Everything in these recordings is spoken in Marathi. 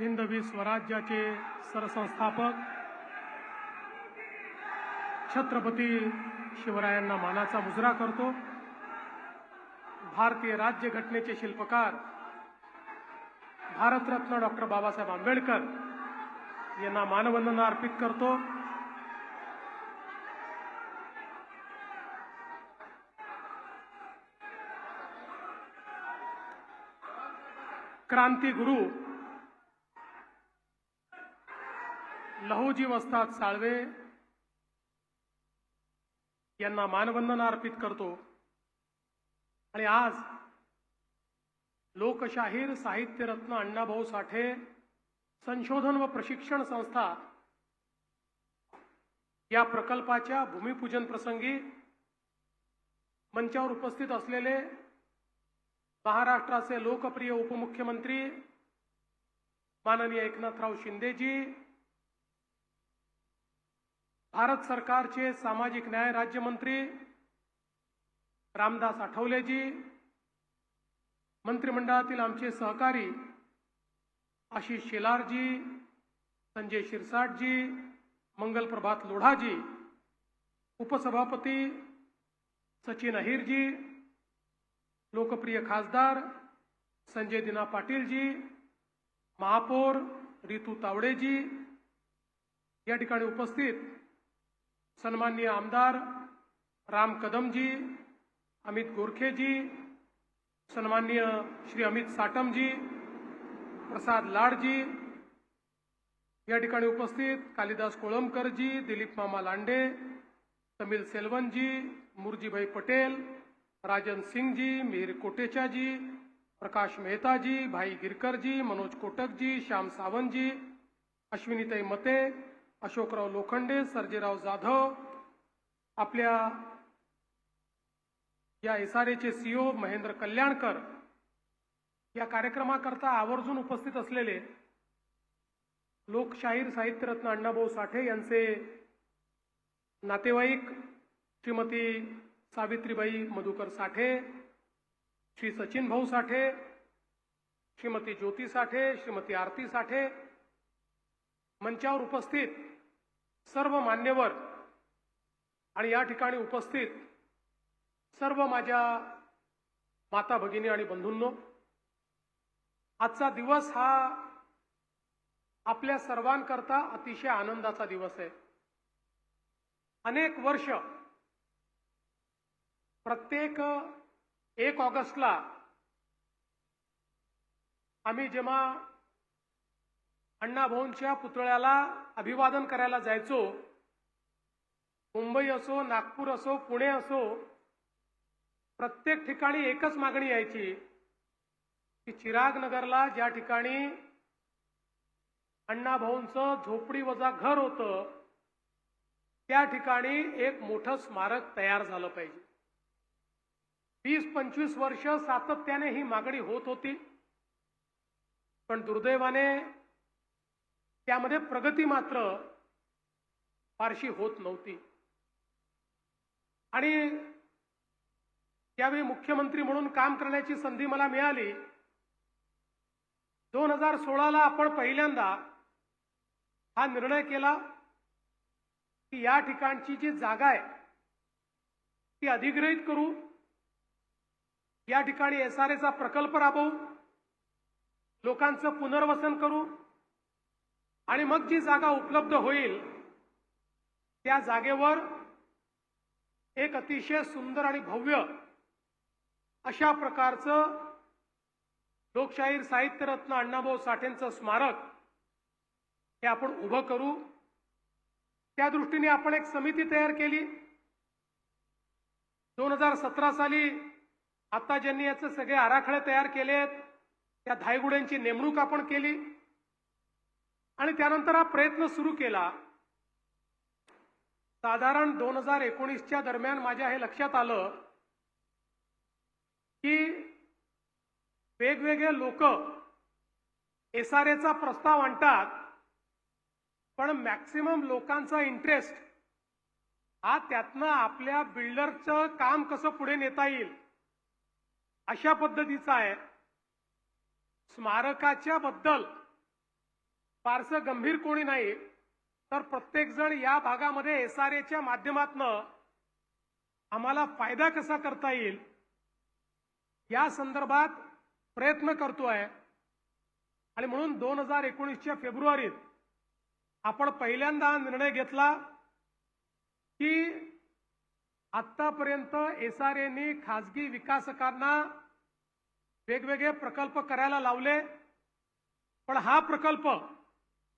हिंदवी स्वराज्याचे सरसंस्थापक छत्रपती शिवरायांना मानाचा मुजरा करतो। भारतीय राज्यघटनेचे शिल्पकार भारतरत्न डॉक्टर बाबासाहेब आंबेडकर यांना मानवंदना अर्पित करतो। क्रांतिगुरु लहुजी वस्ताद साळवे यांना मानवंदना अर्पित करतो। आणि आज लोकशाहीर साहित्य रत्न अण्णाभाऊ साठे संशोधन व प्रशिक्षण संस्था या प्रकल्पाच्या भूमिपूजन प्रसंगी मंचावर उपस्थित असलेले महाराष्ट्राचे लोकप्रिय उपमुख्यमंत्री माननीय एकनाथराव शिंदेजी, भारत सरकारचे सामाजिक न्याय राज्यमंत्री रामदास आठवलेजी, मंत्रिमंडळातील आमचे सहकारी आशिष शेलारजी, संजय शिरसाटजी, मंगल प्रभात लोढाजी, उपसभापती सचिन अहिरजी, लोकप्रिय खासदार संजय दिना पाटीलजी, महापौर रितू तावडेजी, या ठिकाणी उपस्थित सन्माननीय आमदार राम कदमजी, अमित गोरखेजी, सन्माननीय श्री अमित साटमजी, प्रसाद लाडजी, या ठिकाणी उपस्थित कालिदास कोळंबकरजी, दिलीप मामा लांडे, तमिल सेल्वनजी, मुरजीभाई पटेल, राजन सिंगजी, मिहिर कोटेचाजी, प्रकाश मेहताजी, भाई गिरकरजी, मनोज कोटकजी, श्याम सावंतजी, अश्विनीताई मते, अशोकराव लोखंडे, सर्जेराव जाधव, आपल्या या एसआरएचे सीओ महेंद्र कल्याणकर, या कार्यक्रमाकरता आवर्जून उपस्थित असलेले लोकशाहीर साहित्यरत्न अण्णाभाऊ साठे यांचे नातेवाईक श्रीमती सावित्रीबाई मधुकर साठे, श्री सचिन भाऊ साठे, श्रीमती ज्योती साठे, श्रीमती आरती साठे, मंचावर उपस्थित सर्व मान्यवर आणि या ठिकाणी उपस्थित सर्व माझ्या माता भगिनी आणि बंधूंनो, आजचा दिवस हा आपल्या सर्वांकरता अतिशय आनंदाचा दिवस आहे। अनेक वर्ष प्रत्येक 1 ऑगस्टला आम्ही जेव्हा अण्णाभाऊंच्या पुतळ्याला अभिवादन करायला जायचो, मुंबई असो, नागपूर असो, पुणे असो, प्रत्येक ठिकाणी एकच मागणी यायची की चिराग नगरला ज्या ठिकाणी अण्णाभाऊंचं झोपडी वजा घर होतं त्या ठिकाणी एक मोठं स्मारक तयार झालं पाहिजे। 20-25 वर्ष सातत्याने ही मागणी होत होती, पण दुर्दैवाने त्यामध्ये प्रगती मात्र फारशी होत नव्हती। आणि त्यावेळी मुख्यमंत्री म्हणून काम करण्याची संधी मला मिळाली। 2016ला आपण पहिल्यांदा हा निर्णय केला की या ठिकाणची जी जागा आहे ती अधिग्रहित करू, या ठिकाणी एसआरएचा प्रकल्प राबवू, लोकांचं पुनर्वसन करू आणि मग जी जागा उपलब्ध होईल त्या जागेवर एक अतिशय सुंदर आणि भव्य अशा प्रकारचं लोकशाहीर साहित्यरत्न अण्णाभाऊ साठेंचं स्मारक हे आपण उभं करू। त्या दृष्टीने आपण एक समिती तयार केली। 2017 साली आता ज्यांनी याचे सगळे आराखडे तयार केलेत त्या धायगुड्यांची नेमणूक आपण केली आणि त्यानंतर हा प्रयत्न सुरू केला। साधारण 2019च्या दरम्यान माझ्या हे लक्षात आलं की वेगवेगळे लोक एसआरएचा प्रस्ताव आणतात, पण मॅक्सिमम लोकांचा इंटरेस्ट हा त्यातनं आपल्या बिल्डरचं काम कसं पुढे नेता येईल अशा पद्धतीचा आहे। स्मारकाच्या बद्दल फारसं गंभीर कोणी नाही, तर प्रत्येकजण या भागामध्ये SRAच्या माध्यमातून आम्हाला फायदा कसा करता येईल या संदर्भात प्रयत्न करतोय। आणि म्हणून 2019च्या फेब्रुवारीत आपण पहिल्यांदा निर्णय घेतला की आतापर्यंत SRAने खासगी विकासकांना वेगवेगळे प्रकल्प करायला लावले, पण हा प्रकल्प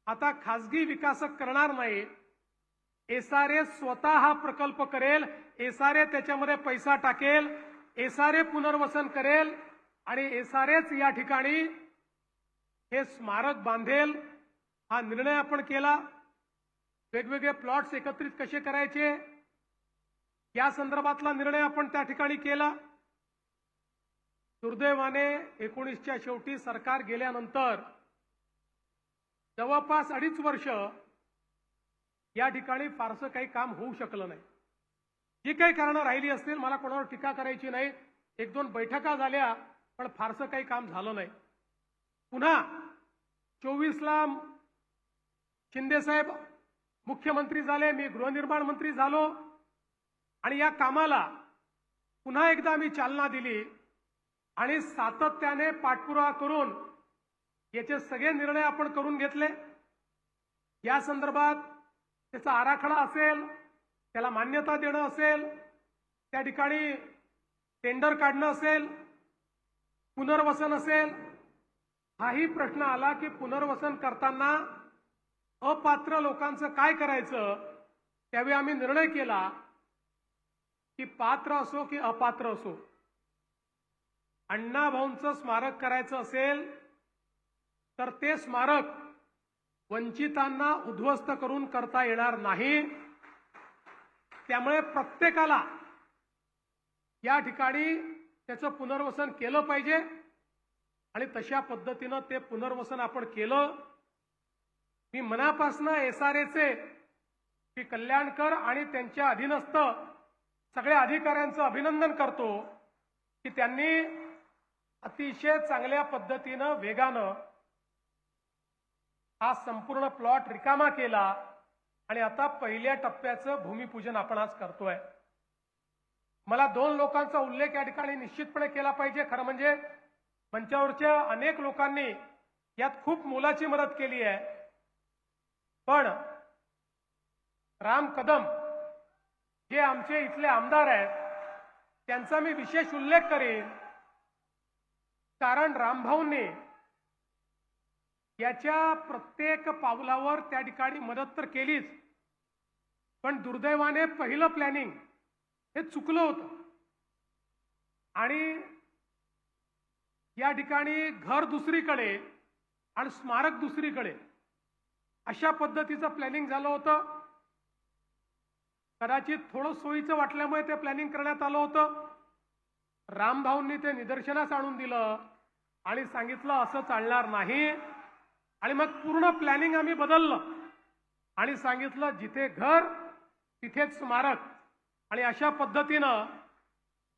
आता खासगी विकासक करणार नाही, SRA स्वतः हा प्रकल्प करेल, SRA त्याच्यामध्ये पैसा टाकेल, SRA पुनर्वसन करेल आणि SRAच या ठिकाणी हे स्मारक बांधेल। हा निर्णय आपण केला। वेगवेगळे प्लॉट्स एकत्रित कसे करायचे या संदर्भातला निर्णय आपण त्या ठिकाणी केला। दुर्दैवाने 19च्या शेवटी सरकार गेल्यानंतर जवळपास 2.5 वर्ष या ठिकाणी फारसं काही काम होऊ शकलं नाही। जी काही कारणं राहिली असतील, मला कोणावर टीका करायची नाही, 1-2 बैठका झाल्या, पण फारसं काही काम झालं नाही। पुन्हा 24ला शिंदे साहेब मुख्यमंत्री झाले, मी गृहनिर्माण मंत्री झालो आणि या कामाला पुन्हा एकदा मी चालना दिली आणि सातत्याने पाठपुरावा करून याचे सगळे निर्णय आपण करून घेतले। या संदर्भात त्याचा आराखडा असेल, त्याला मान्यता देणं असेल, त्या ठिकाणी टेंडर काढणं असेल, पुनर्वसन असेल, हाही प्रश्न आला की पुनर्वसन करताना अपात्र लोकांचं काय करायचं। त्यावेळी आम्ही निर्णय केला की पात्र असो की अपात्र असो, अण्णाभाऊंचं स्मारक करायचं असेल तर ते स्मारक वंचितांना उद्ध्वस्त करून करता येणार नाही। त्यामुळे प्रत्येकाला या ठिकाणी त्याचं पुनर्वसन केलं पाहिजे आणि तशा पद्धतीनं ते पुनर्वसन आपण केलं। मी मनापासून SRAचे श्री कल्याणकर आणि त्यांच्या अधीनस्थ सगळ्या अधिकाऱ्यांचं अभिनंदन करतो की त्यांनी अतिशय चांगल्या पद्धतीनं वेगानं हा संपूर्ण प्लॉट रिकामा केला आणि आता पहिल्या टप्प्याचं भूमिपूजन आपण आज करतोय। मला 2 लोकांचा उल्लेख या ठिकाणी निश्चितपणे केला पाहिजे। खरं म्हणजे मंचावरच्या अनेक लोकांनी यात खूप मोलाची मदत केली आहे, पण राम कदम जे आमचे इथले आमदार आहेत त्यांचा मी विशेष उल्लेख करेन, कारण रामभाऊंनी याच्या प्रत्येक पावलावर त्या ठिकाणी मदत तर केलीच, पण दुर्दैवाने पहिलं प्लॅनिंग हे चुकलं होतं आणि या ठिकाणी घर दुसरीकडे आणि स्मारक दुसरीकडे अशा पद्धतीचं प्लॅनिंग झालं होतं। कदाचित थोडं सोयीचं वाटल्यामुळे ते प्लॅनिंग करण्यात आलं होतं। रामभाऊंनी ते निदर्शनास आणून दिलं आणि सांगितलं असं चालणार नाही आणि मग पूर्ण प्लॅनिंग आम्ही बदललं आणि सांगितलं जिथे घर तिथेच स्मारक आणि अशा पद्धतीनं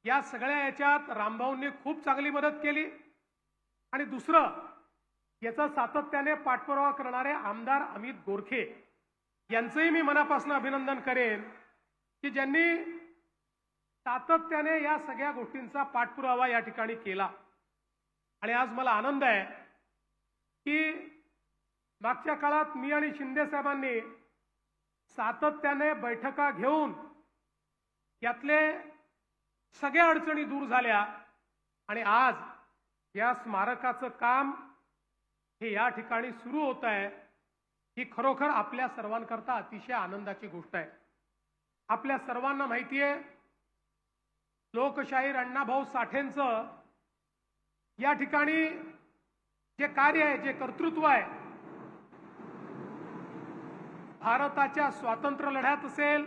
या सगळ्या याच्यात रामभाऊंनी खूप चांगली मदत केली। आणि दुसरं याचा सातत्याने पाठपुरावा करणारे आमदार अमित गोरखे यांचंही मी मनापासून अभिनंदन करेन की ज्यांनी सातत्याने या सगळ्या गोष्टींचा पाठपुरावा या ठिकाणी केला। आणि आज मला आनंद आहे की मागच्या काळात मी आणि शिंदे साहेबांनी सातत्याने बैठका घेऊन यातले सगळ्या अडचणी दूर झाल्या आणि आज या स्मारकाचं काम हे या ठिकाणी सुरू होत आहे। ही खरोखर आपल्या सर्वांकरता अतिशय आनंदाची गोष्ट आहे। आपल्या सर्वांना माहिती आहे लोकशाहीर अण्णाभाऊ साठेंचं या ठिकाणी जे कार्य आहे, जे कर्तृत्व आहे, भारताच्या स्वातंत्र्य लढ्यात असेल,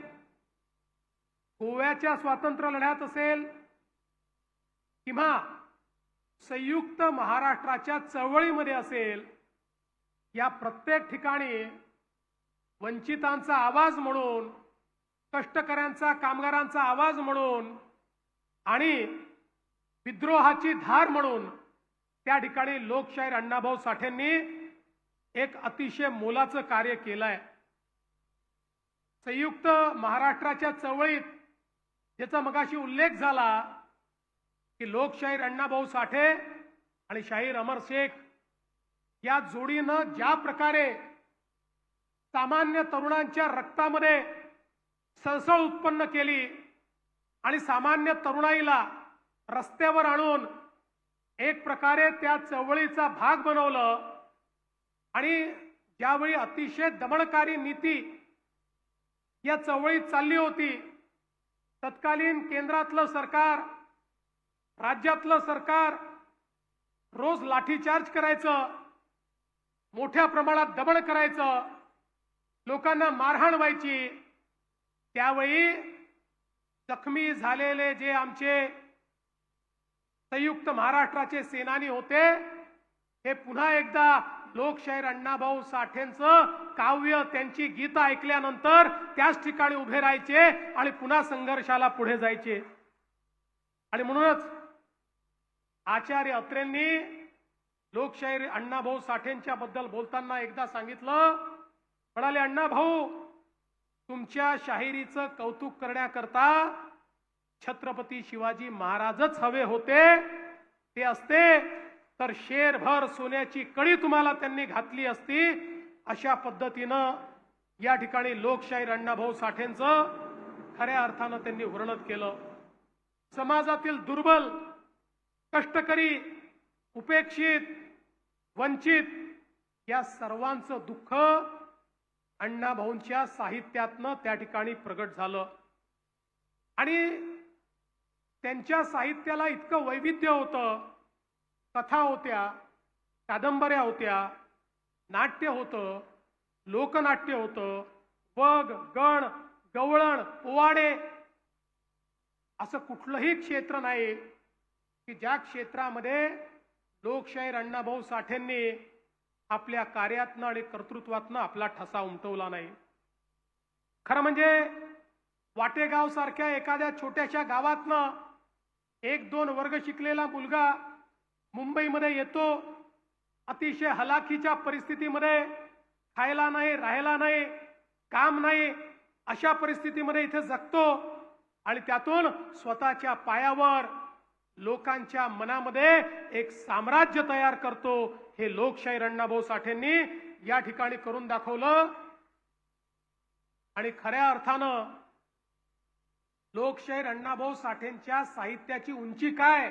गोव्याच्या स्वातंत्र्य लढ्यात असेल किंवा संयुक्त महाराष्ट्राच्या चळवळीमध्ये असेल, या प्रत्येक ठिकाणी वंचितांचा आवाज म्हणून, कष्टकऱ्यांचा कामगारांचा आवाज म्हणून आणि विद्रोहाची धार म्हणून त्या ठिकाणी लोकशाहीर अण्णाभाऊ साठेंनी एक अतिशय मोलाचं कार्य केलंय. संयुक्त महाराष्ट्राच्या चळवळीत ज्याचा मगाशी उल्लेख झाला की लोकशाहीर अण्णाभाऊ साठे आणि शाहीर अमर शेख या जोडीनं ज्या प्रकारे सामान्य तरुणांच्या रक्तामध्ये सळसळ उत्पन्न केली आणि सामान्य तरुणाईला रस्त्यावर आणून एक प्रकारे त्या चळवळीचा भाग बनवलं आणि ज्यावेळी अतिशय दमनकारी नीती या चळवळीत चालली होती, तत्कालीन केंद्रातलं सरकार, राज्यातलं सरकार रोज लाठीचार्ज करायचं, मोठ्या प्रमाणात दमन करायचं, लोकांना मारहाण व्हायची. त्यावेळी जखमी झालेले जे आमचे संयुक्त महाराष्ट्राचे सेनानी होते, हे पुन्हा एकदा लोकशाहीर अण्णाभाऊ साठेंचं काव्य, त्यांची गीतं ऐकल्यानंतर त्याच ठिकाणी उभे राहायचे आणि पुन्हा संघर्षाला पुढे जायचे. आणि म्हणूनच आचार्य अत्रेंनी लोकशाहीर अण्णाभाऊ साठेंच्या बद्दल बोलताना एकदा सांगितलं, म्हणाले, अण्णाभाऊ, तुमच्या शाहिरीचं कौतुक करण्याकरता छत्रपती शिवाजी महाराजच हवे होते. ते असते तर शेरभर सोन्याची कडी तुम्हाला त्यांनी घातली असती. अशा पद्धतीनं या ठिकाणी लोकशाहीर अण्णाभाऊ साठेंचं खऱ्या अर्थानं त्यांनी वर्णन केलं. समाजातील दुर्बल, कष्टकरी, उपेक्षित, वंचित या सर्वांचं दुःख अण्णाभाऊंच्या साहित्यातनं त्या ठिकाणी प्रगट झालं. आणि त्यांच्या साहित्याला इतकं वैविध्य होतं. कथा होत्या, कादंबऱ्या होत्या, नाट्य होतं, लोकनाट्य होतं, वग, गण, गवळण, पोवाडे, असं कुठलंही क्षेत्र नाही की ज्या क्षेत्रामध्ये लोकशाहीर अण्णाभाऊ साठेंनी आपल्या कार्यातनं आणि कर्तृत्वातनं आपला ठसा उमटवला नाही. खरं म्हणजे वाटेगाव सारख्या एखाद्या छोट्याशा गावातनं 1-2 वर्ग शिकलेला मुलगा मुंबईमध्ये येतो, अतिशय हलाखीच्या परिस्थितीमध्ये, खायला नाही, राहायला नाही, काम नाही, अशा परिस्थितीमध्ये इथे जगतो आणि त्यातून स्वतःच्या पायावर लोकांच्या मनामध्ये एक साम्राज्य तयार करतो. हे लोकशाहीर अण्णाभाऊ साठेंनी या ठिकाणी करून दाखवलं. आणि खऱ्या अर्थानं लोकशाहीर अण्णाभाऊ साठेंच्या साहित्याची उंची काय,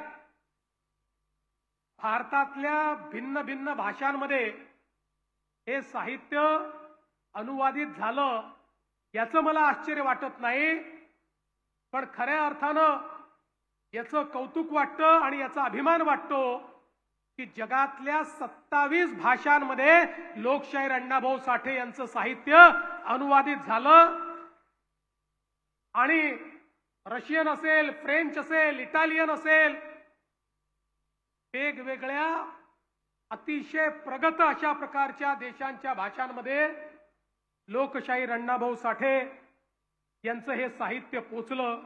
भारतातल्या भिन्न भिन्न भाषांमध्ये हे साहित्य अनुवादित झालं याचं मला आश्चर्य वाटत नाही. पण खऱ्या अर्थानं याचं कौतुक वाटतं आणि याचा अभिमान वाटतो की जगातल्या 27 भाषांमध्ये लोकशाहीर अण्णाभाऊ साठे यांचं साहित्य अनुवादित झालं. आणि रशियन असेल, फ्रेंच असेल, इटालियन असेल, वेगवेगळ्या अतिशय प्रगत अशा प्रकारच्या देशांच्या भाषांमध्ये लोकशाहीर अण्णाभाऊ साठे यांचं हे साहित्य पोचलं.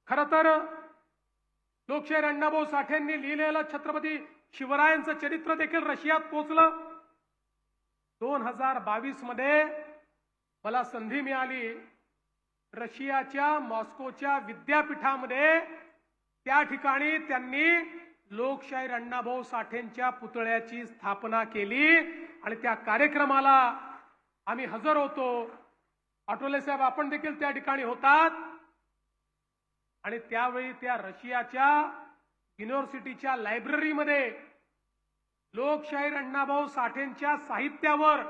खरं तर लोकशाहीर अण्णाभाऊ साठेंनी लिहिलेलं छत्रपती शिवरायांचं चरित्र देखील रशियात पोचलं. 2022 मध्ये मला संधी मिळाली रशियाच्या मॉस्कोच्या विद्यापीठामध्ये, त्या ठिकाणी त्यांनी लोकशाहीर अण्णाभाऊ साठेंच्या पुतळ्याची स्थापना केली आणि त्या कार्यक्रमाला आम्ही हजर होतो. आठवले साहेब, आपण देखील त्या ठिकाणी होतात. आणि त्यावेळी त्या रशियाच्या युनिव्हर्सिटीच्या लायब्ररीमध्ये लोकशाहीर अण्णाभाऊ साठेंच्या साहित्यावर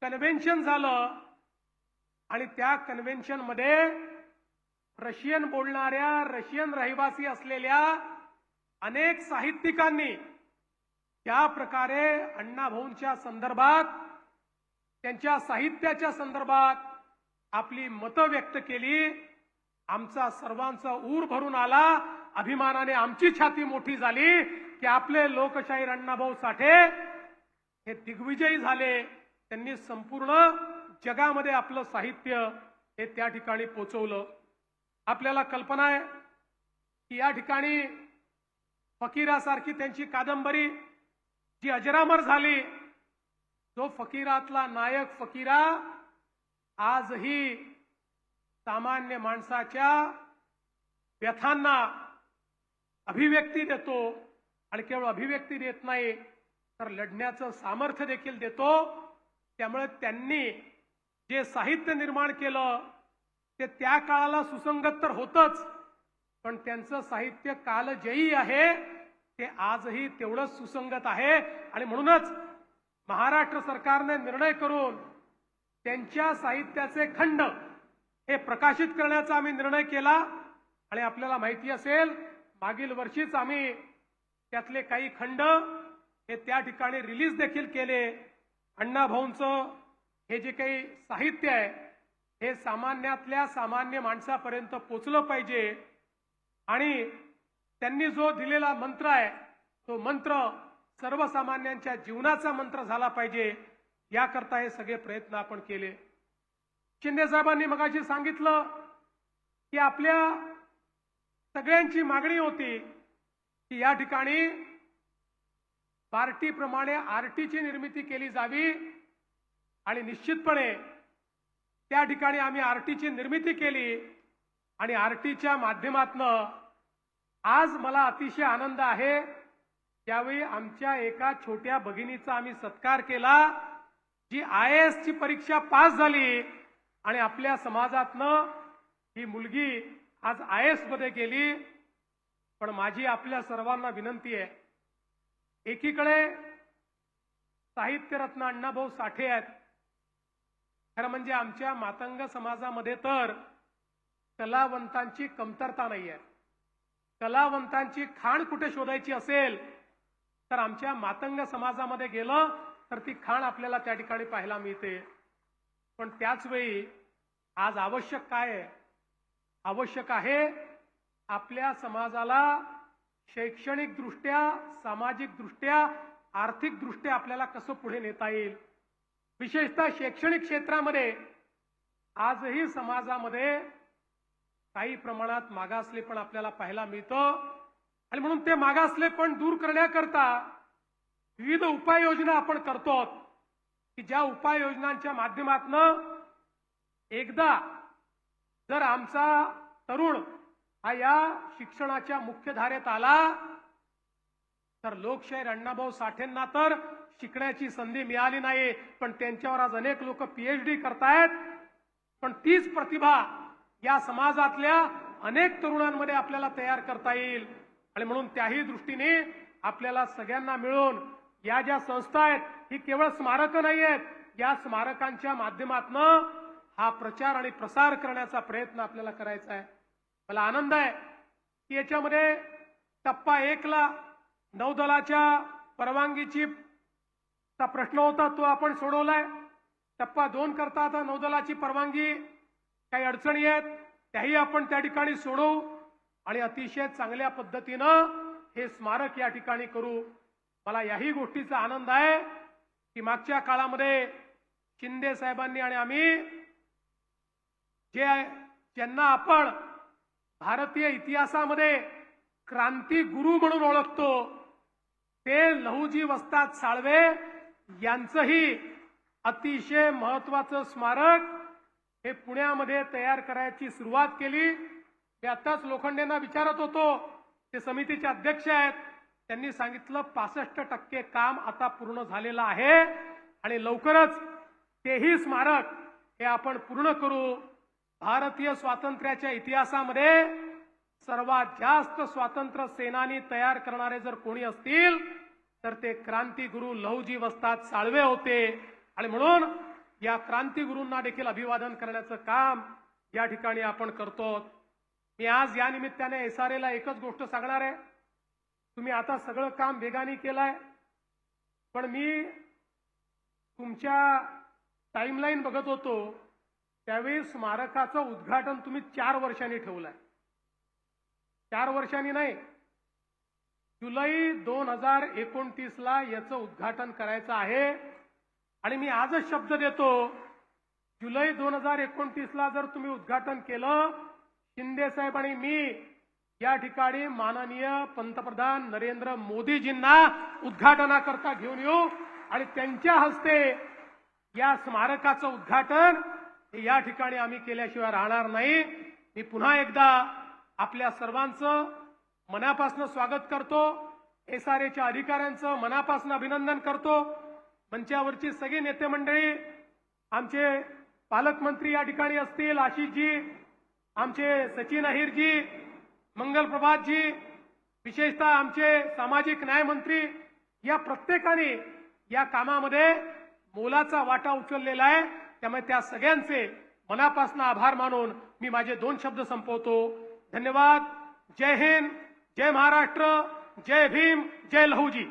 कन्व्हेन्शन झालं. आणि त्या कन्व्हेन्शन मध्ये रशियन बोलणाऱ्या, रशियन रहिवासी असलेल्या अनेक साहित्यिकांनी त्या प्रकारे अण्णाभाऊंच्या संदर्भात, त्यांच्या साहित्याच्या संदर्भात आपली मतं व्यक्त केली. आमचा सर्वांचा ऊर भरून आला. अभिमानाने आमची छाती मोठी झाली की आपले लोकशाहीर अण्णाभाऊ साठे हे दिग्विजयी झाले. त्यांनी संपूर्ण जगामध्ये आपलं साहित्य हे त्या ठिकाणी पोचवलं. आपल्याला कल्पना आहे की या ठिकाणी फकीरासारखी त्यांची कादंबरी जी अजरामर झाली, जो फकीरातला नायक फकीरा आजही सामान्य माणसाच्या व्यथांना अभिव्यक्ती देतो आणि केवळ अभिव्यक्ती देत नाही तर लढण्याचं सामर्थ्य देखील देतो। त्यामुळे त्यांनी जे साहित्य निर्माण केलं ते त्या काळाला सुसंगत तर होतच, पण त्यांचं साहित्य कालजयी आहे, ते आजही तेवढंच सुसंगत आहे। आणि म्हणूनच महाराष्ट्र सरकारने निर्णय करून त्यांच्या साहित्याचे खंड हे प्रकाशित करण्याचा आम्ही निर्णय केला। आणि आपल्याला माहिती असेल मागील वर्षीच आम्ही त्यातले काही खंड हे त्या ठिकाणी रिलीज देखील केले। अण्णाभाऊंचं हे जे काही साहित्य आहे हे सामान्यातल्या सामान्य माणसापर्यंत पोचलं पाहिजे आणि त्यांनी जो दिलेला मंत्र आहे तो मंत्र सर्वसामान्यांच्या जीवनाचा मंत्र झाला पाहिजे, याकरता हे सगळे प्रयत्न आपण केले। शिंदे साहेबांनी मगाशी सांगितलं की आपल्या सगळ्यांची मागणी होती की या ठिकाणी पार्टीप्रमाणे आरटीची निर्मिती केली जावी आणि निश्चितपणे त्या ठिकाणी आम्ही आरटीची निर्मिती केली आणि आरटीच्या माध्यमातून आज मला अतिशय आनंद आहे। त्यावेळी आमच्या एका छोट्या भगिनीचा आम्ही सत्कार केला जी IAS ची परीक्षा पास झाली आणि आपल्या समाजातनं ही मुलगी आज IAS मध्ये गेली। पण माझी आपल्या सर्वांना विनंती आहे, एकीकडे साहित्यरत्न अण्णाभाऊ साठे आहेत, खरं म्हणजे आमच्या मातंग समाजामध्ये तर कलावंतांची कमतरता नाही आहे। कलावंतांची खाण कुठे शोधायची असेल तर आमच्या मातंग समाजामध्ये गेलं तर ती खाण आपल्याला त्या ठिकाणी पाहायला मिळते। पण त्याच वेळी आज आवश्यक काय आहे? आवश्यक आहे आपल्या समाजाला शैक्षणिक दृष्ट्या, सामाजिक दृष्ट्या, आर्थिक दृष्ट्या आपल्याला कसं पुढे नेता येईल। विशेषतः शैक्षणिक क्षेत्रामध्ये आजही समाजामध्ये काही प्रमाणात मागासलेपण आपल्याला पाहायला मिळतं आणि म्हणून ते मागासलेपण दूर करण्याकरता विविध उपाययोजना आपण करतो की ज्या उपाययोजनांच्या माध्यमातून एकदा जर आमचा तरुण हा या शिक्षणाच्या मुख्यधारेत आला तर लोकशाहीर अण्णाभाऊ साठेंना तर शिकण्याची संधी मिळाली नाही, पण त्यांच्यावर आज अनेक लोक PhD करतायत। पण तीच प्रतिभा या समाजातल्या अनेक तरुणांमध्ये आपल्याला तयार करता येईल आणि म्हणून त्याही दृष्टीने आपल्याला सगळ्यांना मिळून या ज्या संस्था आहेत ही केवळ स्मारक नाही आहेत, या स्मारकांच्या माध्यमातून हा प्रचार आणि प्रसार करण्याचा प्रयत्न आपल्याला करायचा आहे। मला आनंद आहे की याच्यामध्ये टप्पा 1 ला नौदलाच्या परवानगीची चा प्रश्न होता तो आपण सोडवलाय। टप्पा 2 करता आता नौदलाची परवानगी काही अडचणी आहेत त्याही आपण त्या ठिकाणी सोडवू आणि अतिशय चांगल्या पद्धतीनं हे स्मारक या ठिकाणी करू। मला याही गोष्टीचा आनंद आहे की मागच्या काळामध्ये शिंदे साहेबांनी आणि आम्ही ज्यांना आपण भारतीय इतिहासामध्ये क्रांती गुरु म्हणून ओळखतो ते लहुजी वस्ताद साळवे यांचंही अतिशय महत्त्वाचं स्मारक हे पुण्यामध्ये तयार करायची सुरुवात केली। मी आताच लोखंडेंना विचारत होतो, ते समितीचे अध्यक्ष आहेत, त्यांनी सांगितलं 65% काम आता पूर्ण झालेलं आहे आणि लवकरच तेही स्मारक हे आपण पूर्ण करू। भारतीय स्वातंत्र्याच्या इतिहासामध्ये सर्वात जास्त स्वातंत्र्य सेनानी तयार करणारे जर कोणी असतील तर ते क्रांतिगुरु लहुजी वस्ताद साळवे होते आणि म्हणून या क्रांतिगुरूंना देखील अभिवादन करण्याचं काम या ठिकाणी आपण करतो। मी आज या निमित्ताने SRA ला एकच गोष्ट सांगणार आहे, तुम्ही आता सगळं काम वेगाने केलंय, पण मी तुमच्या टाइमलाईन बघत होतो त्यावेळी स्मारकाचं उद्घाटन तुम्ही 4 वर्षांनी ठेवलंय। 4 वर्षांनी नाही, जुलै 2029 ला याचं उद्घाटन करायचं आहे आणि मी आजच शब्द देतो, जुलै 2029 ला जर तुम्ही उद्घाटन केलं, शिंदे साहेब आणि मी या ठिकाणी माननीय पंतप्रधान नरेंद्र मोदीजींना उद्घाटनाकरता घेऊन येऊ आणि त्यांच्या हस्ते या स्मारकाचं उद्घाटन हे या ठिकाणी आम्ही केल्याशिवाय राहणार नाही। मी पुन्हा एकदा आपल्या सर्वांचं मनापासून स्वागत करतो। SRAच्या अधिकाऱ्यांचं मनापासून अभिनंदन करतो। मंचावरची सगळी नेते मंडळी, आमचे पालकमंत्री या ठिकाणी असतील, आशिषजी, आमचे सचिन अहिरजी, मंगल प्रभातजी, विशेषतः आमचे सामाजिक न्याय मंत्री, या प्रत्येकाने या कामामध्ये मोलाचा वाटा उचललेला आहे। त्यामुळे त्या सगळ्यांचे मनापासून आभार मानून मी माझे 2 शब्द संपवतो। धन्यवाद। जय हिंद, जय महाराष्ट्र, जय भीम, जय लहूजी।